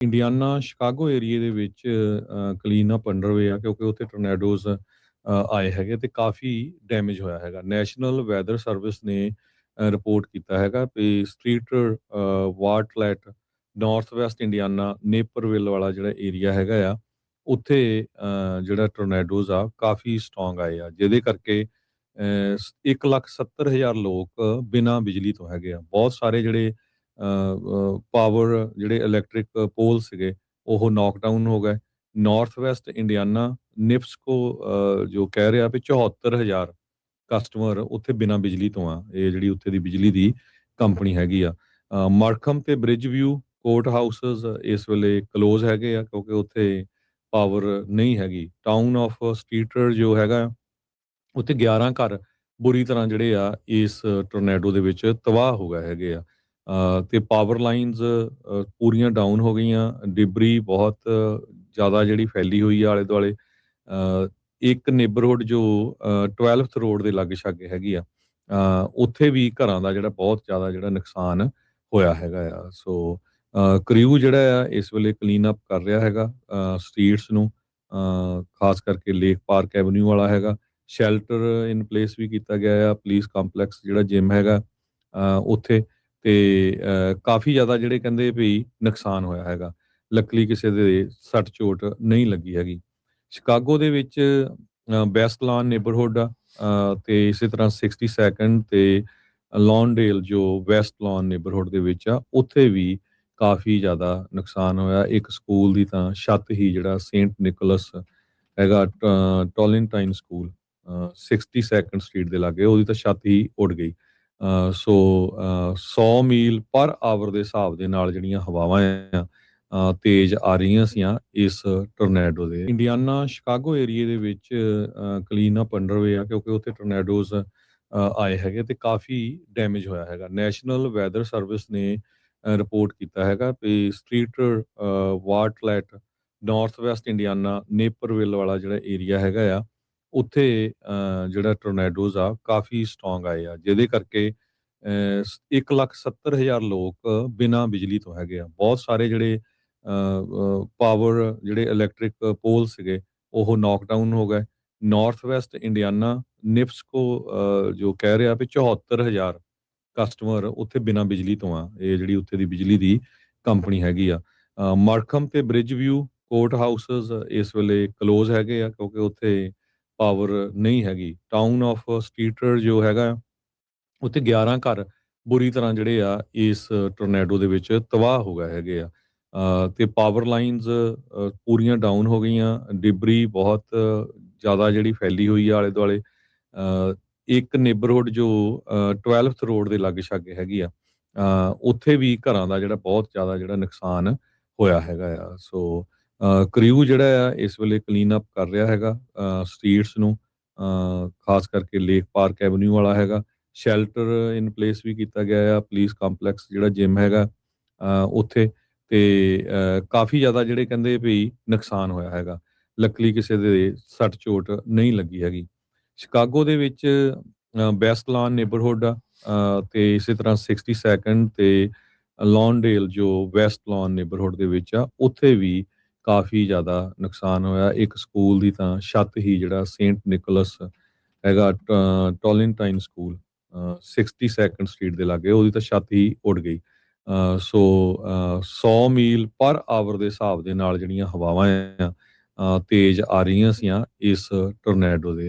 Indiana Chicago ਏਰੀਏ ਦੇ ਵਿੱਚ ਕਲੀਨ ਅਪ ਅੰਡਰਵੇ ਆ ਕਿਉਂਕਿ ਉੱਥੇ ਟੋਰਨੇਡੋਜ਼ ਆਏ ਹੈਗੇ ਤੇ ਕਾਫੀ ਡੈਮੇਜ ਹੋਇਆ ਹੈਗਾ। ਨੈਸ਼ਨਲ ਵੈਦਰ ਸਰਵਿਸ ਨੇ ਰਿਪੋਰਟ ਕੀਤਾ ਹੈਗਾ ਵੀ ਸਟ੍ਰੀਟਰ ਵਾਰਟਲੈਟ ਨਾਰਥ ਵੈਸਟ ਇੰਡੀਆਨਾ ਨੇਪਰਵਿਲ ਵਾਲਾ ਜਿਹੜਾ ਏਰੀਆ ਹੈਗਾ ਆ ਉੱਥੇ ਜਿਹੜਾ ਟੋਰਨੇਡੋਜ਼ ਆ ਕਾਫੀ ਸਟਰੋਂਗ ਆਏ ਆ ਜਿਹਦੇ ਕਰਕੇ 1,70,000 ਲੋਕ ਬਿਨਾਂ ਬਿਜਲੀ ਤੋਂ ਹੈਗੇ ਆ। ਬਹੁਤ ਸਾਰੇ ਜਿਹੜੇ ਪਾਵਰ ਜਿਹੜੇ ਇਲੈਕਟ੍ਰਿਕ ਪੋਲ ਸੀਗੇ ਉਹ ਨੌਕਡਾਊਨ ਹੋ ਗਏ। ਨਾਰਥ ਵੈਸਟ ਇੰਡੀਆਨਾ ਨਿਪਸਕੋ ਜੋ ਕਹਿ ਰਿਹਾ ਵੀ 74,000 ਕਸਟਮਰ ਉੱਥੇ ਬਿਨਾਂ ਬਿਜਲੀ ਤੋਂ ਆ। ਇਹ ਜਿਹੜੀ ਉੱਥੇ ਦੀ ਬਿਜਲੀ ਦੀ ਕੰਪਨੀ ਹੈਗੀ ਆ। ਮਾਰਕਮ ਤੇ ਬ੍ਰਿਜ ਵਿਊ ਕੋਰਟ ਹਾਊਸਸ ਇਸ ਵੇਲੇ ਕਲੋਜ਼ ਹੈਗੇ ਆ ਕਿਉਂਕਿ ਉੱਥੇ ਪਾਵਰ ਨਹੀਂ ਹੈਗੀ। ਟਾਊਨ ਆਫ ਸਟੀਟਰ ਜੋ ਹੈਗਾ ਉੱਥੇ 11 ਘਰ ਬੁਰੀ ਤਰ੍ਹਾਂ ਜਿਹੜੇ ਆ ਇਸ ਟੋਰਨੇਡੋ ਦੇ ਵਿੱਚ ਤਬਾਹ ਹੋ ਗਏ ਹੈਗੇ ਆ। ਤੇ ਪਾਵਰ ਲਾਈਨਸ ਪੂਰੀਆਂ ਡਾਊਨ ਹੋ ਗਈਆਂ। ਡਿਬਰੀ ਬਹੁਤ ਜ਼ਿਆਦਾ ਜਿਹੜੀ ਫੈਲੀ ਹੋਈ ਆ ਆਲੇ ਦੁਆਲੇ। ਇੱਕ ਨੇਬਰਹੁੱਡ ਜੋ 12th ਰੋਡ ਦੇ ਲਾਗੇ ਛਾਗੇ ਹੈਗੀ ਆ ਉੱਥੇ ਵੀ ਘਰਾਂ ਦਾ ਜਿਹੜਾ ਬਹੁਤ ਜ਼ਿਆਦਾ ਜਿਹੜਾ ਨੁਕਸਾਨ ਹੋਇਆ ਹੈਗਾ ਆ। ਸੋ ਕ੍ਰਿਊ ਜਿਹੜਾ ਆ ਇਸ ਵੇਲੇ ਕਲੀਨ ਅਪ ਕਰ ਰਿਹਾ ਹੈਗਾ ਸਟਰੀਟਸ ਨੂੰ, ਖਾਸ ਕਰਕੇ ਲੇਕ ਪਾਰਕ ਐਵਨਿਊ ਵਾਲਾ ਹੈਗਾ। ਸ਼ੈਲਟਰ ਇਨ ਪਲੇਸ ਵੀ ਕੀਤਾ ਗਿਆ ਆ। ਪੁਲਿਸ ਕੰਪਲੈਕਸ ਜਿਹੜਾ ਜਿਮ ਹੈਗਾ ਉੱਥੇ ਤੇ ਕਾਫੀ ਜ਼ਿਆਦਾ ਜਿਹੜੇ ਕਹਿੰਦੇ ਵੀ ਨੁਕਸਾਨ ਹੋਇਆ ਹੈਗਾ। ਲੱਕਲੀ ਕਿਸੇ ਦੇ ਸੱਟ ਚੋਟ ਨਹੀਂ ਲੱਗੀ ਹੈਗੀ। ਸ਼ਿਕਾਗੋ ਦੇ ਵਿੱਚ ਬੈਸਟ ਲਾਨ ਨੇਬਰਹੁੱਡ ਆ ਤੇ ਇਸੇ ਤਰ੍ਹਾਂ 62nd ਤੇ ਲੌਨਡੇਲ ਜੋ ਵੈਸਟ ਲਾਨ ਨੇਬਰਹੁੱਡ ਦੇ ਵਿੱਚ ਆ ਉੱਥੇ ਵੀ ਕਾਫੀ ਜ਼ਿਆਦਾ ਨੁਕਸਾਨ ਹੋਇਆ। ਇੱਕ ਸਕੂਲ ਦੀ ਤਾਂ ਛੱਤ ਹੀ ਜਿਹੜਾ ਸੇਂਟ ਨਿਕੋਲਸ ਹੈਗਾ ਟੋਲਿੰਟਾਈਨ ਸਕੂਲ 62nd ਸਟਰੀਟ ਦੇ ਲਾਗੇ ਉਹਦੀ ਤਾਂ ਛੱਤ ਹੀ ਉੱਡ ਗਈ। ਸੋ 100 ਮੀਲ ਪਰ ਆਵਰ ਦੇ ਹਿਸਾਬ ਦੇ ਨਾਲ ਜਿਹੜੀਆਂ ਹਵਾਵਾਂ ਆ ਤੇਜ਼ ਆ ਰਹੀਆਂ ਸੀਆਂ ਇਸ ਟੋਰਨੇਡੋ ਦੇ। ਇੰਡੀਆਨਾ ਸ਼ਿਕਾਗੋ ਏਰੀਏ ਦੇ ਵਿੱਚ ਕਲੀਨ ਅਪ ਅੰਡਰਵੇ ਆ ਕਿਉਂਕਿ ਉੱਥੇ ਟੋਰਨੇਡੋਜ਼ ਆਏ ਹੈਗੇ ਤੇ ਕਾਫੀ ਡੈਮੇਜ ਹੋਇਆ ਹੈਗਾ। ਨੈਸ਼ਨਲ ਵੈਦਰ ਸਰਵਿਸ ਨੇ ਰਿਪੋਰਟ ਕੀਤਾ ਹੈਗਾ ਵੀ ਸਟ੍ਰੀਟਰ ਵਾਰਟਲੈਟ ਨਾਰਥ ਵੈਸਟ ਇੰਡੀਆਨਾ ਨੇਪਰਵਿਲ ਵਾਲਾ ਜਿਹੜਾ ਏਰੀਆ ਹੈਗਾ ਆ ਉੱਥੇ ਜਿਹੜਾ ਟੋਰਨੇਡੋਜ਼ ਆ ਕਾਫੀ ਸਟਰੋਂਗ ਆਏ ਆ ਜਿਹਦੇ ਕਰਕੇ 1,70,000 ਲੋਕ ਬਿਨਾਂ ਬਿਜਲੀ ਤੋਂ ਹੈਗੇ ਆ। ਬਹੁਤ ਸਾਰੇ ਜਿਹੜੇ ਪਾਵਰ ਜਿਹੜੇ ਇਲੈਕਟ੍ਰਿਕ ਪੋਲ ਸੀਗੇ ਉਹ ਨੌਕਡਾਊਨ ਹੋ ਗਏ। ਨਾਰਥ ਵੈਸਟ ਇੰਡੀਆਨਾ ਨਿਪਸਕੋ ਜੋ ਕਹਿ ਰਿਹਾ ਵੀ 74,000 ਕਸਟਮਰ ਉੱਥੇ ਬਿਨਾਂ ਬਿਜਲੀ ਤੋਂ ਆ। ਇਹ ਜਿਹੜੀ ਉੱਥੇ ਦੀ ਬਿਜਲੀ ਦੀ ਕੰਪਨੀ ਹੈਗੀ ਆ। ਮਾਰਕਮ ਤੇ ਬ੍ਰਿਜ ਵਿਊ ਕੋਰਟ ਹਾਊਸਸ ਇਸ ਵੇਲੇ ਕਲੋਜ਼ ਹੈਗੇ ਆ ਕਿਉਂਕਿ ਉੱਥੇ ਪਾਵਰ ਨਹੀਂ ਹੈਗੀ। ਟਾਊਨ ਆਫ ਸਟੀਟਰ ਜੋ ਹੈਗਾ ਉੱਥੇ 11 ਘਰ ਬੁਰੀ ਤਰ੍ਹਾਂ ਜਿਹੜੇ ਆ ਇਸ ਟੋਰਨੇਡੋ ਦੇ ਵਿੱਚ ਤਬਾਹ ਹੋ ਗਏ ਹੈਗੇ ਆ। ਤੇ ਪਾਵਰ ਲਾਈਨਸ ਪੂਰੀਆਂ ਡਾਊਨ ਹੋ ਗਈਆਂ। ਡਿਬਰੀ ਬਹੁਤ ਜ਼ਿਆਦਾ ਜਿਹੜੀ ਫੈਲੀ ਹੋਈ ਆ ਆਲੇ ਦੁਆਲੇ। ਇੱਕ ਨੇਬਰਹੁੱਡ ਜੋ 12th ਰੋਡ ਦੇ ਲਾਗੇ ਛਾਗੇ ਹੈਗੀ ਆ ਉੱਥੇ ਵੀ ਘਰਾਂ ਦਾ ਜਿਹੜਾ ਬਹੁਤ ਜ਼ਿਆਦਾ ਜਿਹੜਾ ਨੁਕਸਾਨ ਹੋਇਆ ਹੈਗਾ ਆ। ਸੋ ਕ੍ਰਿਊ ਜਿਹੜਾ ਆ ਇਸ ਵੇਲੇ ਕਲੀਨ ਅਪ ਕਰ ਰਿਹਾ ਹੈਗਾ ਸਟਰੀਟਸ ਨੂੰ, ਖਾਸ ਕਰਕੇ ਲੇਕ ਪਾਰਕ ਐਵਨਿਊ ਵਾਲਾ ਹੈਗਾ। ਸ਼ੈਲਟਰ ਇਨ ਪਲੇਸ ਵੀ ਕੀਤਾ ਗਿਆ ਆ। ਪੁਲਿਸ ਕੰਪਲੈਕਸ ਜਿਹੜਾ ਜਿਮ ਹੈਗਾ ਉੱਥੇ ਤੇ ਕਾਫੀ ਜ਼ਿਆਦਾ ਜਿਹੜੇ ਕਹਿੰਦੇ ਵੀ ਨੁਕਸਾਨ ਹੋਇਆ ਹੈਗਾ। ਲੱਕਲੀ ਕਿਸੇ ਦੇ ਸੱਟ ਚੋਟ ਨਹੀਂ ਲੱਗੀ ਹੈਗੀ। ਸ਼ਿਕਾਗੋ ਦੇ ਵਿੱਚ ਬੈਸਟ ਲਾਨ ਨੇਬਰਹੁੱਡ ਆ ਤੇ ਇਸੇ ਤਰ੍ਹਾਂ 62nd ਤੇ ਲੌਨਡੇਲ ਜੋ ਵੈਸਟ ਲਾਨ ਨੇਬਰਹੁੱਡ ਦੇ ਵਿੱਚ ਆ ਉੱਥੇ ਵੀ ਕਾਫੀ ਜ਼ਿਆਦਾ ਨੁਕਸਾਨ ਹੋਇਆ। ਇੱਕ ਸਕੂਲ ਦੀ ਤਾਂ ਛੱਤ ਹੀ ਜਿਹੜਾ ਸੇਂਟ ਨਿਕੋਲਸ ਹੈਗਾ ਟੋਲਿੰਟਾਈਨ ਸਕੂਲ 62nd ਸਟਰੀਟ ਦੇ ਲਾਗੇ ਉਹਦੀ ਤਾਂ ਛੱਤ ਹੀ ਉੱਡ ਗਈ। ਸੋ 100 ਮੀਲ ਪਰ ਆਵਰ ਦੇ ਹਿਸਾਬ ਦੇ ਨਾਲ ਜਿਹੜੀਆਂ ਹਵਾਵਾਂ ਆ ਤੇਜ਼ ਆ ਰਹੀਆਂ ਸੀਆਂ ਇਸ ਟੋਰਨੇਡੋ ਦੇ।